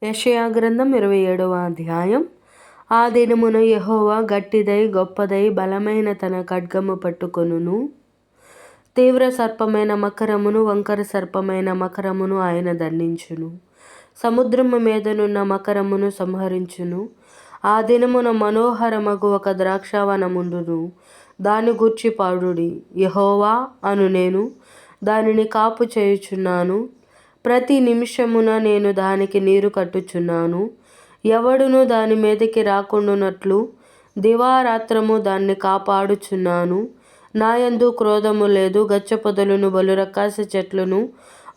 యెషయా గ్రంథం 27వ అధ్యాయం. ఆ దినమున యెహోవా గట్టిదై గొప్పదై బలమైన తన ఖడ్గము పట్టుకొనును. తీవ్ర సర్పమైన మకరమును వంకర సర్పమైన మకరమును ఆయన దండించును. సముద్రము మీదనున్న మకరమును సంహరించును. ఆ దినమున మనోహరమగు ఒక ద్రాక్షావనముండును. దాని గూర్చి పాడుడి. యెహోవా అను నేను దానిని కాపు చేయుచున్నాను. ప్రతి నిమిషమున నేను దానికి నీరు కట్టుచున్నాను. ఎవడును దాని మీదకి రాకుండునట్లు దివారాత్రము దాన్ని కాపాడుచున్నాను. నాయందు క్రోధము లేదు. గచ్చపొదలను బలురకాశ చెట్లను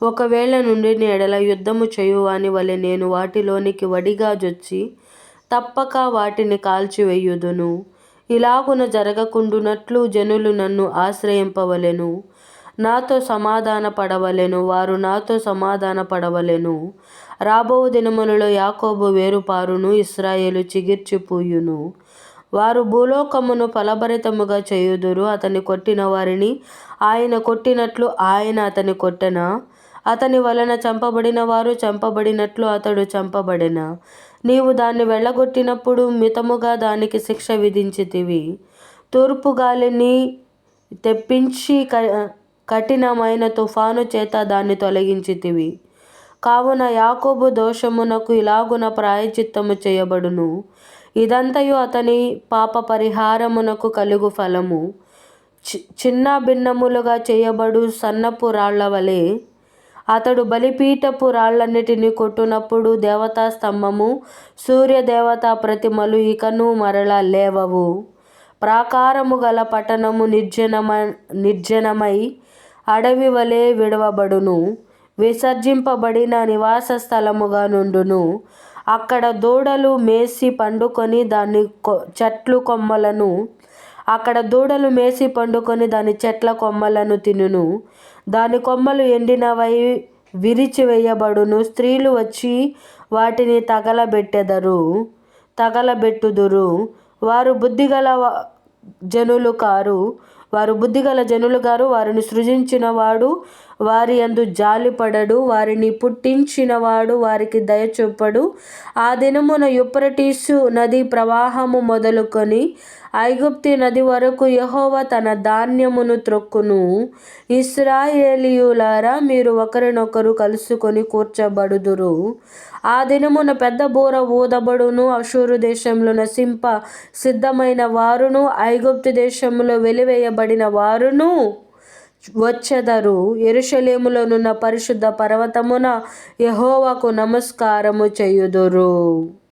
ఒకవేళ నుండిన ఎడల యుద్ధము చేయువాని వలె నేను వాటిలోనికి వడిగా జొచ్చి తప్పక వాటిని కాల్చివేయుదును. ఇలాగున జరగకుండునట్లు జనులు నన్ను ఆశ్రయింపవలెను. నాతో సమాధాన పడవలెను. వారు నాతో సమాధాన పడవలెను. రాబో దినములలో యాకోబు వేరుపారును, ఇశ్రాయేలు చిగిర్చిపూయును. వారు భూలోకమును ఫలభరితముగా చేయుదురు. అతని కొట్టిన వారిని ఆయన కొట్టినట్లు ఆయన అతని కొట్టెనా? అతని వలన చంపబడిన వారు చంపబడినట్లు అతడు చంపబడెనా? నీవు దాన్ని వెళ్ళగొట్టినప్పుడు మితముగా దానికి శిక్ష విధించితివి. తూర్పు గాలిని తెప్పించి కఠినమైన తుఫాను చేత దాన్ని తొలగించితివి. కావున యాకోబు దోషమునకు ఇలాగున ప్రాయశ్చిత్తము చేయబడును. ఇదంతయు అతని పాప పరిహారమునకు కలుగు ఫలము. చిన్న భిన్నములుగా చేయబడు సన్నపు రాళ్ల వలె అతడు బలిపీఠపు రాళ్లన్నిటినీ కొట్టునప్పుడు దేవతా స్తంభము, సూర్యదేవతా ప్రతిమలు ఇకను మరల లేవవు. ప్రాకారము గల పట్టణము నిర్జనమై అడవి వలె విడవబడును. విసర్జింపబడిన నివాస స్థలముగా నుండును. అక్కడ దూడలు మేసి పండుకొని దాని చెట్ల కొమ్మలను తినును. దాని కొమ్మలు ఎండినవై విరిచివేయబడును. స్త్రీలు వచ్చి వాటిని తగలబెట్టుదురు. వారు బుద్ధిగల జనులు గారు. వారిని సృజించినవాడు వారి యందు జాలిపడడు. వారిని పుట్టించినవాడు వారికి దయచూపడు. ఆ దినమున యూఫ్రటీసు నది ప్రవాహము మొదలుకొని ఐగుప్తు నది వరకు యెహోవా తన ధాన్యమును త్రొక్కును. ఇశ్రాయేలీయులారా, మీరు ఒకరినొకరు కలుసుకొని కూర్చబడుదురు. ఆ దినమున పెద్ద బూర ఊదబడును. అష్షూరు దేశంలో నశింప సిద్ధమైన వారును ఐగుప్తు దేశములో వెలివేయబడిన వారును వచ్చెదరు. యెరూషలేములోనున్న పరిశుద్ధ పర్వతమున యెహోవాకు నమస్కారము చేయుదురు.